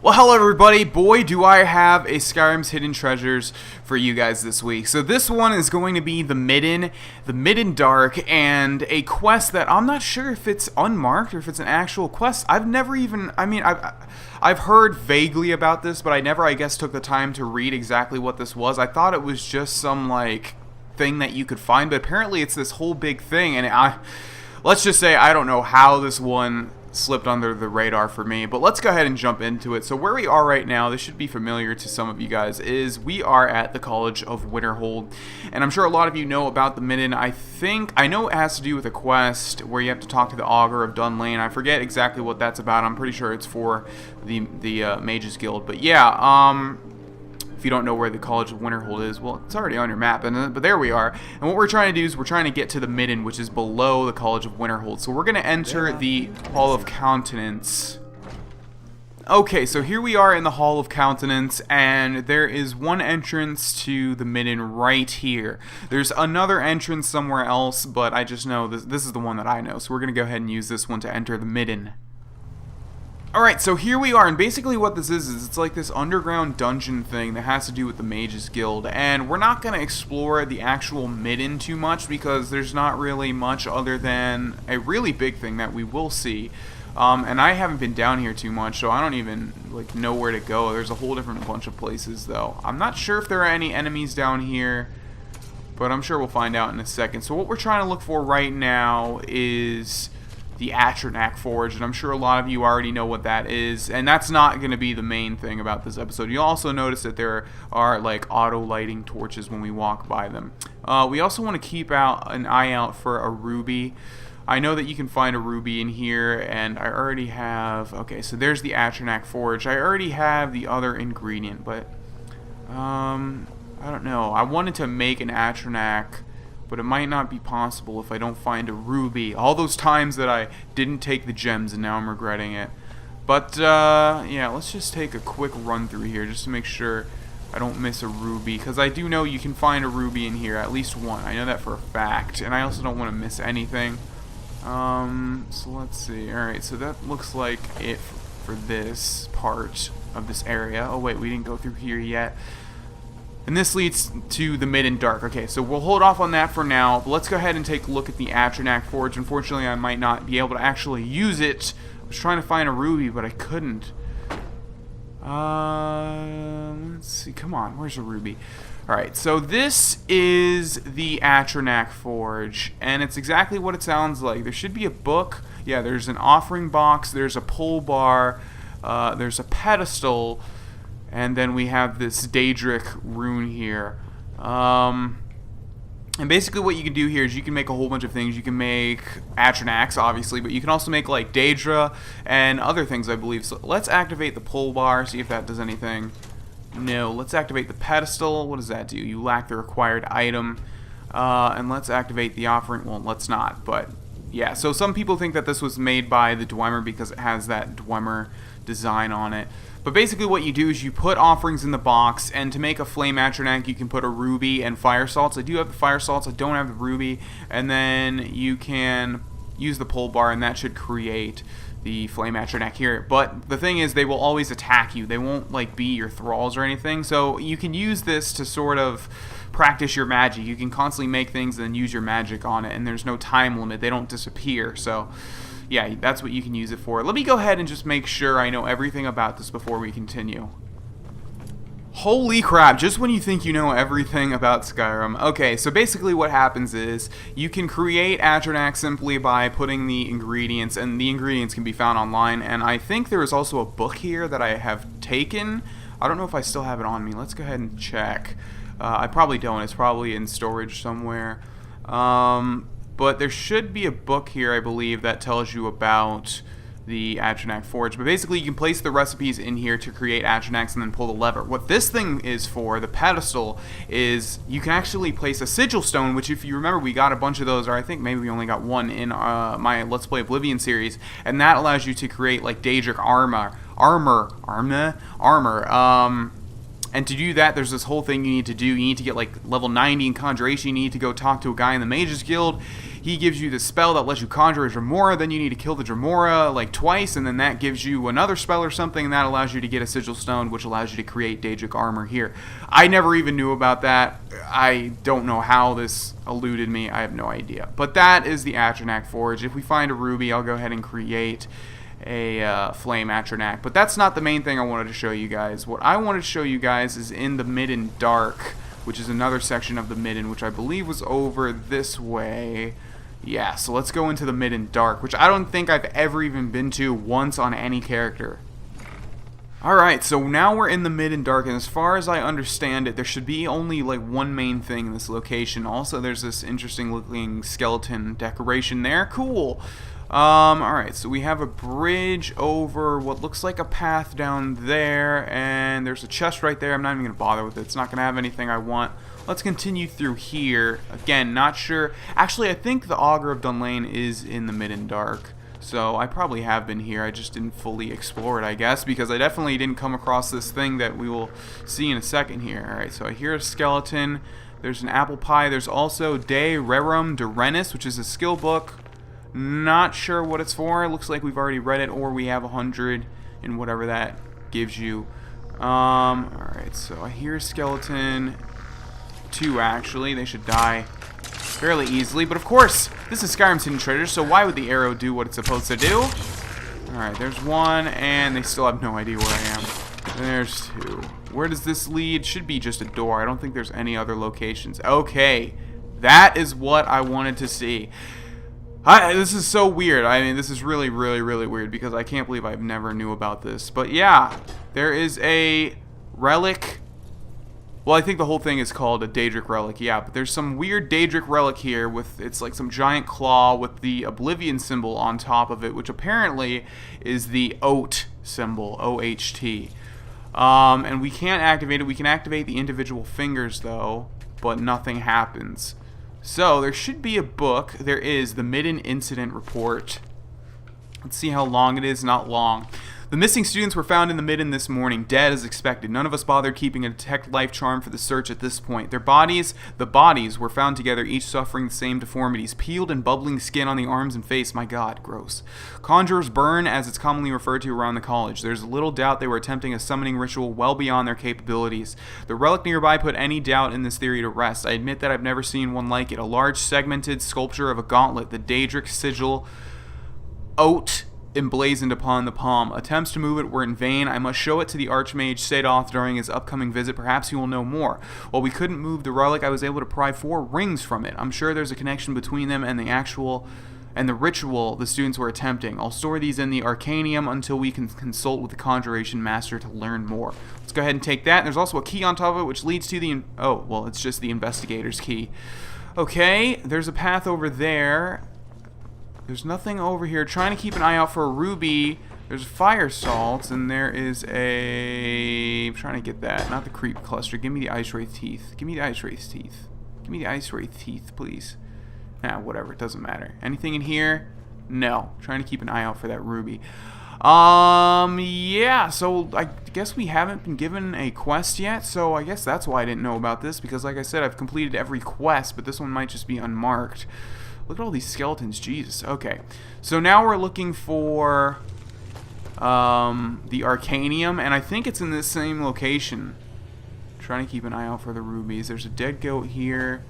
Well, hello everybody. Boy, do I have a Skyrim's Hidden Treasures for you guys this week. So this one is going to be the Midden Dark, and a quest that I'm not sure if it's unmarked or if it's an actual quest. I've heard vaguely about this, but I never, I guess, took the time to read exactly what this was. I thought it was just some, like, thing that you could find, but apparently it's this whole big thing, and let's just say I don't know how this one slipped under the radar for me, but let's go ahead and jump into it. So where we are right now, this should be familiar to some of you guys, is we are at the College of Winterhold, and I'm sure a lot of you know about the Midden. I know it has to do with a quest where you have to talk to the Augur of Dunlane. I forget exactly what that's about. I'm pretty sure it's for the Mages Guild, but yeah, if you don't know where the College of Winterhold is, well, it's already on your map, but there we are. And what we're trying to do is we're trying to get to the Midden, which is below the College of Winterhold. So we're going to enter the Hall of Consonance. Okay, so here we are in the Hall of Consonance, and there is one entrance to the Midden right here. There's another entrance somewhere else, but I just know this is the one that I know. So we're going to go ahead and use this one to enter the Midden. Alright, so here we are, and basically what this is it's like this underground dungeon thing that has to do with the Mages Guild, and we're not going to explore the actual Midden too much because there's not really much other than a really big thing that we will see, and I haven't been down here too much, so I don't even know where to go. There's a whole different bunch of places, though. I'm not sure if there are any enemies down here, but I'm sure we'll find out in a second. So what we're trying to look for right now is the Atronach Forge, and I'm sure a lot of you already know what that is, and that's not going to be the main thing about this episode. You'll also notice that there are like auto lighting torches when we walk by them. We also want to keep an eye out for a ruby. I know that you can find a ruby in here, and I already have, okay, so there's the Atronach Forge. I already have the other ingredient, but I don't know. I wanted to make an Atronach, but it might not be possible if I don't find a ruby. All those times that I didn't take the gems and now I'm regretting it. But, yeah, let's just take a quick run through here just to make sure I don't miss a ruby. Because I do know you can find a ruby in here, at least one. I know that for a fact. And I also don't want to miss anything. So let's see. Alright, so that looks like it for this part of this area. Oh, wait, we didn't go through here yet. And this leads to the Midden Dark. Okay, so we'll hold off on that for now. But let's go ahead and take a look at the Atronach Forge. Unfortunately, I might not be able to actually use it. I was trying to find a ruby, but I couldn't. Let's see. Come on, where's a ruby? Alright, so this is the Atronach Forge. And it's exactly what it sounds like. There should be a book. Yeah, there's an offering box. There's a pole bar. There's a pedestal. And then we have this Daedric Rune here. And basically what you can do here is you can make a whole bunch of things. You can make Atronachs, obviously, but you can also make, like, Daedra and other things, I believe. So let's activate the pole bar, see if that does anything. No. Let's activate the pedestal. What does that do? You lack the required item. And let's activate the offering. Well, let's not, but yeah. So some people think that this was made by the Dwemer because it has that Dwemer design on it. But basically what you do is you put offerings in the box, and to make a flame Atronach you can put a ruby and fire salts. I do have the fire salts, I don't have the ruby, and then you can use the pole bar and that should create the flame Atronach here. But the thing is, they will always attack you. They won't be your thralls or anything, so you can use this to sort of practice your magic. You can constantly make things and then use your magic on it, and there's no time limit. They don't disappear, so yeah, that's what you can use it for. Let me go ahead and just make sure I know everything about this before we continue. Holy crap, just when you think you know everything about Skyrim. Okay, so basically what happens is you can create Atronach simply by putting the ingredients, and the ingredients can be found online, and I think there is also a book here that I have taken. I don't know if I still have it on me. Let's go ahead and check. I probably don't. It's probably in storage somewhere. But there should be a book here, I believe, that tells you about the Atronach Forge. But basically, you can place the recipes in here to create Atronachs and then pull the lever. What this thing is for, the pedestal, is you can actually place a sigil stone, which if you remember, we got a bunch of those, or I think maybe we only got one in my Let's Play Oblivion series, and that allows you to create like Daedric armor. And to do that, there's this whole thing you need to do. You need to get like level 90 in Conjuration. You need to go talk to a guy in the Mages Guild. he gives you the spell that lets you conjure a Dremora, then you need to kill the Dremora like twice, and then that gives you another spell or something, and that allows you to get a Sigil Stone, which allows you to create Daedric armor here. I never even knew about that. I don't know how this eluded me. I have no idea. But that is the Atronach Forge. If we find a ruby, I'll go ahead and create a flame Atronach. But that's not the main thing I wanted to show you guys. What I wanted to show you guys is in the Midden Dark, which is another section of the Midden, which I believe was over this way. Yeah, so let's go into the Midden Dark, which I don't think I've ever even been to once on any character. Alright, so now we're in the Midden Dark, and as far as I understand it, there should be only like one main thing in this location. Also, there's this interesting looking skeleton decoration there. Cool! Alright, so we have a bridge over what looks like a path down there, and there's a chest right there. I'm not even going to bother with it. It's not going to have anything I want. Let's continue through here. Again, not sure. Actually, I think the Augur of Dunlane is in the Midden Dark. So I probably have been here. I just didn't fully explore it, I guess, because I definitely didn't come across this thing that we will see in a second here. Alright, so I hear a skeleton. There's an apple pie. There's also De Rerum de Renis, which is a skill book. Not sure what it's for. It looks like we've already read it, or we have 100 and whatever that gives you. Alright, so I hear a skeleton. 2 actually. They should die fairly easily, but of course this is Skyrim's hidden treasure, so why would the arrow do what it's supposed to do? Alright, there's 1, and they still have no idea where I am. There's 2. Where does this lead? Should be just a door. I don't think there's any other locations. Okay, that is what I wanted to see. This is so weird. I mean, this is really, really, really weird, because I can't believe I've never knew about this. But yeah, there is a relic. Well, I think the whole thing is called a Daedric Relic, yeah, but there's some weird Daedric Relic here with, it's like some giant claw with the Oblivion symbol on top of it, which apparently is the Oht symbol, O-H-T. And we can't activate it. We can activate the individual fingers, though, but nothing happens. So, there should be a book. There is the Midden Incident Report. Let's see how long it is. Not long. The missing students were found in the Midden this morning, dead as expected. None of us bothered keeping a detect life charm for the search at this point. The bodies were found together, each suffering the same deformities. Peeled and bubbling skin on the arms and face. My God, gross. Conjurer's Burn, as it's commonly referred to around the college. There's little doubt they were attempting a summoning ritual well beyond their capabilities. The relic nearby put any doubt in this theory to rest. I admit that I've never seen one like it. A large segmented sculpture of a gauntlet, the Daedric sigil, Oht, emblazoned upon the palm. Attempts to move it were in vain. I must show it to the Archmage Sadoth during his upcoming visit. Perhaps he will know more. While we couldn't move the relic, I was able to pry 4 rings from it. I'm sure there's a connection between them and the ritual the students were attempting. I'll store these in the Arcanum until we can consult with the Conjuration Master to learn more. Let's go ahead and take that. There's also a key on top of it, which leads to the... oh, well, it's just the Investigator's key. Okay, there's a path over there. There's nothing over here. Trying to keep an eye out for a ruby. There's fire salts, and there is a... I'm trying to get that. Not the creep cluster. Give me the ice wraith teeth. Give me the ice wraith teeth. Give me the ice wraith teeth, please. Nah, whatever. It doesn't matter. Anything in here? No. Trying to keep an eye out for that ruby. Yeah, so I guess we haven't been given a quest yet, so I guess that's why I didn't know about this, because like I said, I've completed every quest, but this one might just be unmarked. Look at all these skeletons, Jesus. Okay, so now we're looking for the Arcanum, and I think it's in this same location. Trying to keep an eye out for the rubies. There's a dead goat here.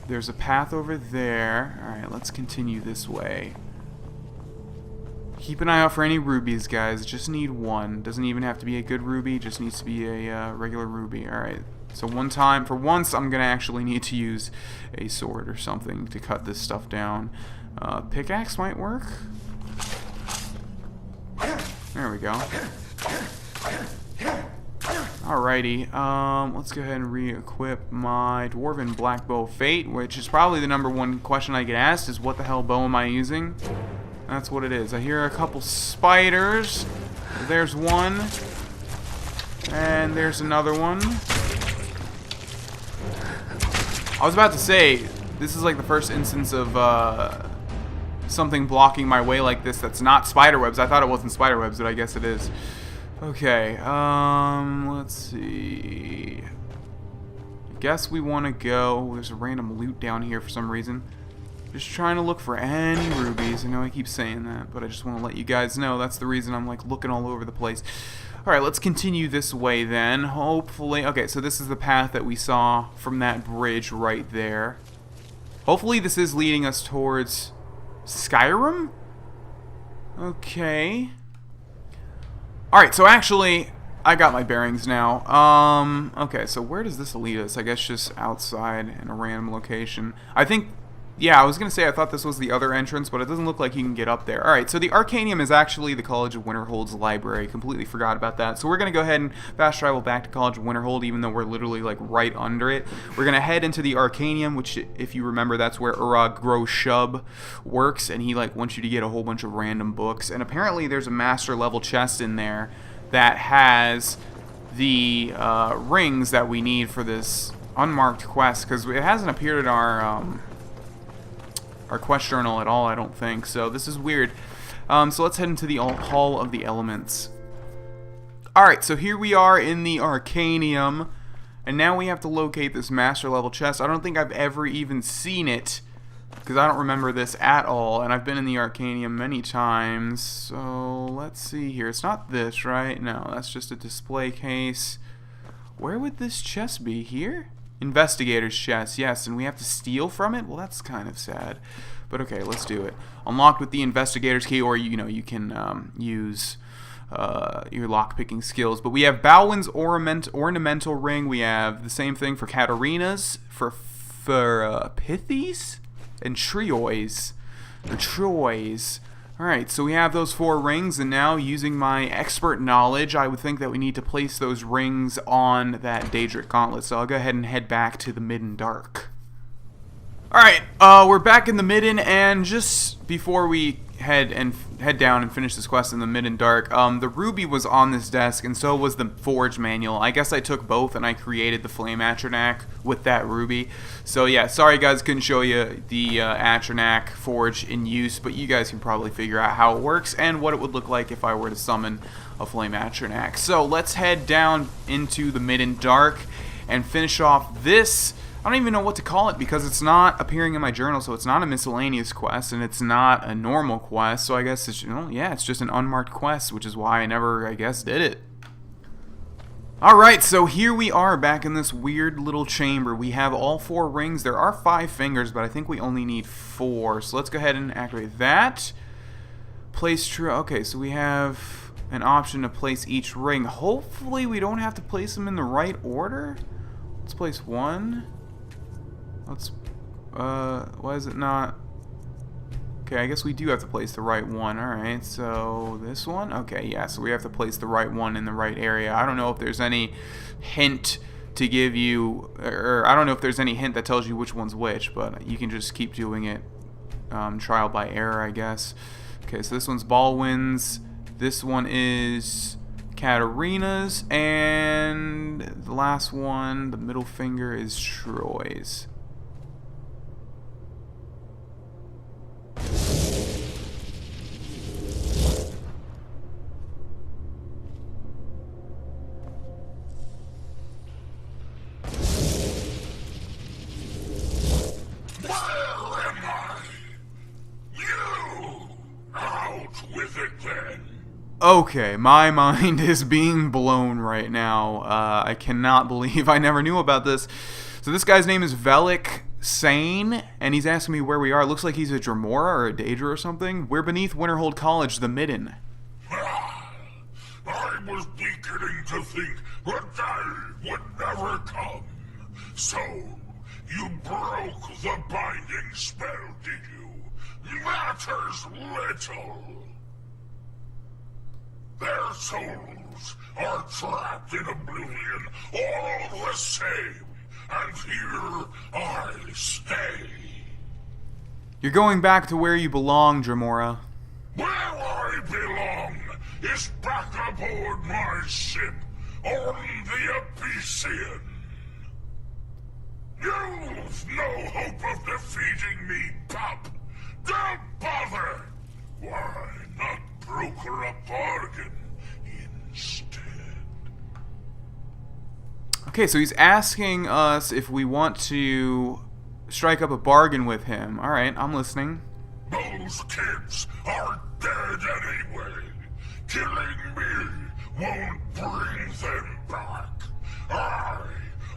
There's a path over there. Alright, let's continue this way. Keep an eye out for any rubies, guys. Just need 1. Doesn't even have to be a good ruby. Just needs to be a regular ruby. Alright. So for once, I'm going to actually need to use a sword or something to cut this stuff down. Pickaxe might work. There we go. Alrighty, let's go ahead and re-equip my Dwarven Black Bow Fate, which is probably the #1 question I get asked, is what the hell bow am I using? That's what it is. I hear a couple spiders. There's one. And there's another one. I was about to say, this is like the first instance of something blocking my way like this that's not spiderwebs. I thought it wasn't spiderwebs, but I guess it is. Okay, let's see. I guess we want to go... There's a random loot down here for some reason. Just trying to look for any rubies. I know I keep saying that, but I just want to let you guys know that's the reason I'm like looking all over the place. Alright, let's continue this way then. Hopefully... Okay, so this is the path that we saw from that bridge right there. Hopefully this is leading us towards Skyrim? Okay. Alright, so actually, I got my bearings now. Okay, so where does this lead us? I guess just outside in a random location. I think... Yeah, I was going to say I thought this was the other entrance, but it doesn't look like you can get up there. Alright, so the Arcanum is actually the College of Winterhold's library. Completely forgot about that. So we're going to go ahead and fast travel back to College of Winterhold, even though we're literally like right under it. We're going to head into the Arcanum, which, if you remember, that's where Grohlvana works, and he like wants you to get a whole bunch of random books. And apparently there's a master level chest in there that has the rings that we need for this unmarked quest, because it hasn't appeared in our quest journal at all, I don't think. So this is weird. So let's head into the Hall of the Elements. Alright, so here we are in the Arcanum, and now we have to locate this master level chest. I don't think I've ever even seen it, because I don't remember this at all, and I've been in the Arcanum many times. So let's see here. It's not this, right? No, that's just a display case. Where would this chest be? Here? Investigator's chest, yes, and we have to steal from it? Well, that's kind of sad. But okay, let's do it. Unlocked with the Investigator's key, or, you know, you can use your lockpicking skills. But we have Balwin's ornamental ring. We have the same thing for Katarina's, for Pithies, and Trioys. Alright, so we have those 4 rings, and now, using my expert knowledge, I would think that we need to place those rings on that Daedric gauntlet. So I'll go ahead and head back to the Midden Dark. Alright, we're back in the Midden, and just before we head down and finish this quest in the Midden Dark, the ruby was on this desk, and so was the forge manual. I guess I took both, and I created the flame Atronach with that ruby. So yeah, sorry guys, couldn't show you the Atronach Forge in use, but you guys can probably figure out how it works and what it would look like if I were to summon a flame Atronach. So let's head down into the Midden Dark and finish off this. I don't even know what to call it, because it's not appearing in my journal, so it's not a miscellaneous quest, and it's not a normal quest, so I guess it's, yeah, it's just an unmarked quest, which is why I never, I guess, did it. Alright, so here we are back in this weird little chamber. We have all 4 rings. There are 5 fingers, but I think we only need 4, so let's go ahead and activate that. Place true. Okay, so we have an option to place each ring. Hopefully we don't have to place them in the right order. Let's place 1. Let's, why is it not? Okay, I guess we do have to place the right one. Alright, so this one? Okay, yeah, so we have to place the right one in the right area. I don't know if there's any hint to give you, or I don't know if there's any hint that tells you which one's which, but you can just keep doing it trial by error, I guess. Okay, so this one's Balwin's, this one is Katarina's, and the last one, the middle finger, is Troy's. Okay, my mind is being blown right now. I cannot believe I never knew about this. So this guy's name is Velic Sane, and he's asking me where we are. It looks like he's a Dremora or a Daedra or something. We're beneath Winterhold College, the Midden. I was beginning to think the day would never come. So, you broke the binding spell, did you? Matters little. Their souls are trapped in oblivion, all the same, and here I stay. You're going back to where you belong, Dremora. Where I belong is back aboard my ship on the Abyssian. You've no hope of defeating me, pup. Don't bother. Why not broker a bargain instead? Okay, so he's asking us if we want to strike up a bargain with him. Alright, I'm listening. Those kids are dead anyway. Killing me won't bring them back. I,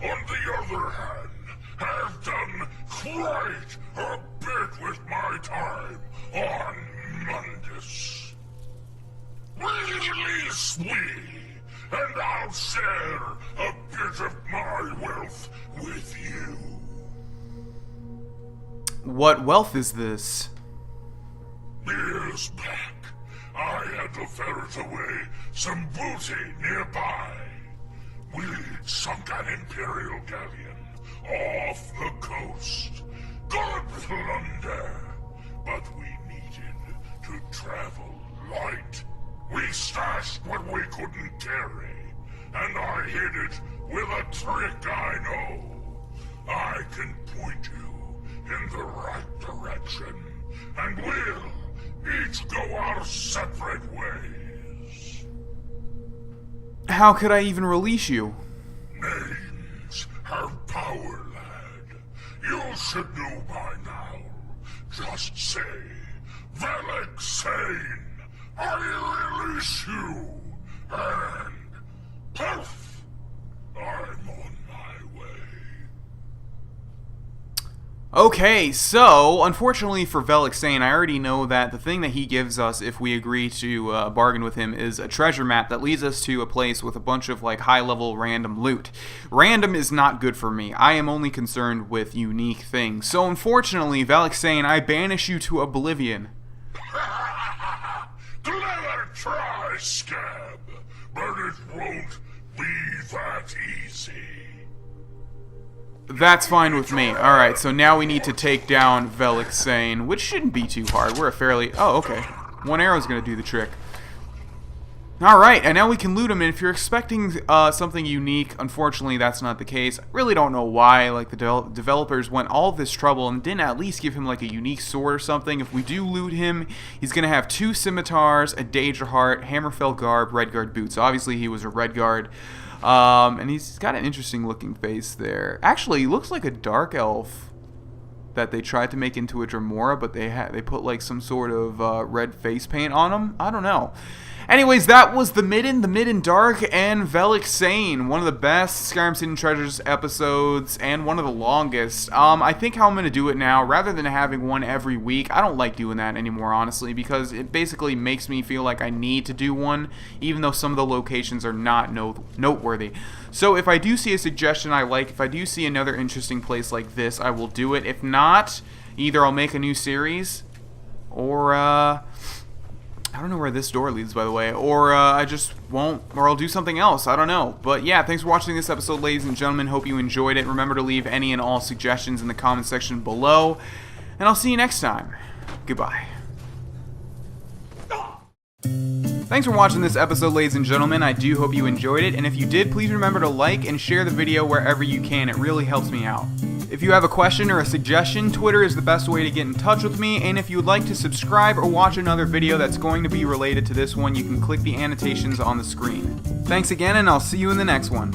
on the other hand, have done quite a bit with my time on Mundus. Release me, and I'll share a bit of my wealth with you. What wealth is this? Years back, I had to ferret away some booty nearby. We'd sunk an Imperial galleon off the coast. Good plunder, but we needed to travel light. We stashed what we couldn't carry, and I hid it with a trick I know. I can point you in the right direction, and we'll each go our separate ways. How could I even release you? Names have power, lad. You should know by now. Just say, Relic Sane, I release you, and poof, I'm on my way. Okay, so, unfortunately for Relic Sane, I already know that the thing that he gives us if we agree to bargain with him is a treasure map that leads us to a place with a bunch of, like, high-level random loot. Random is not good for me. I am only concerned with unique things. So, unfortunately, Relic Sane, I banish you to oblivion. Clever try, Scab, but it won't be that easy. That's fine with me. Alright, so now we need to take down Relic Sane, which shouldn't be too hard. We're a fairly... Oh, okay. One arrow's gonna do the trick. Alright, and now we can loot him, and if you're expecting something unique, unfortunately that's not the case. I really don't know why, like, the developers went all this trouble and didn't at least give him, like, a unique sword or something. If we do loot him, he's gonna have 2 scimitars, a Daedra heart, Hammerfell garb, Redguard boots. So obviously he was a Redguard. And he's got an interesting looking face there. Actually, he looks like a dark elf that they tried to make into a Dremora, but they put like some sort of red face paint on him. I don't know. Anyways, that was the Midden Dark, and Relic Sane, one of the best Skyrim Hidden Treasures episodes, and one of the longest. I think how I'm going to do it now, rather than having one every week, I don't like doing that anymore, honestly, because it basically makes me feel like I need to do one, even though some of the locations are not noteworthy. So if I do see a suggestion I like, if I do see another interesting place like this, I will do it. If not, either I'll make a new series, or, I don't know where this door leads, by the way, or I just won't, or I'll do something else. I don't know. But yeah, thanks for watching this episode, ladies and gentlemen. Hope you enjoyed it. Remember to leave any and all suggestions in the comment section below, and I'll see you next time. Goodbye. Thanks for watching this episode, ladies and gentlemen. I do hope you enjoyed it, and if you did, please remember to like and share the video wherever you can. It really helps me out. If you have a question or a suggestion, Twitter is the best way to get in touch with me, and if you would like to subscribe or watch another video that's going to be related to this one, you can click the annotations on the screen. Thanks again, and I'll see you in the next one.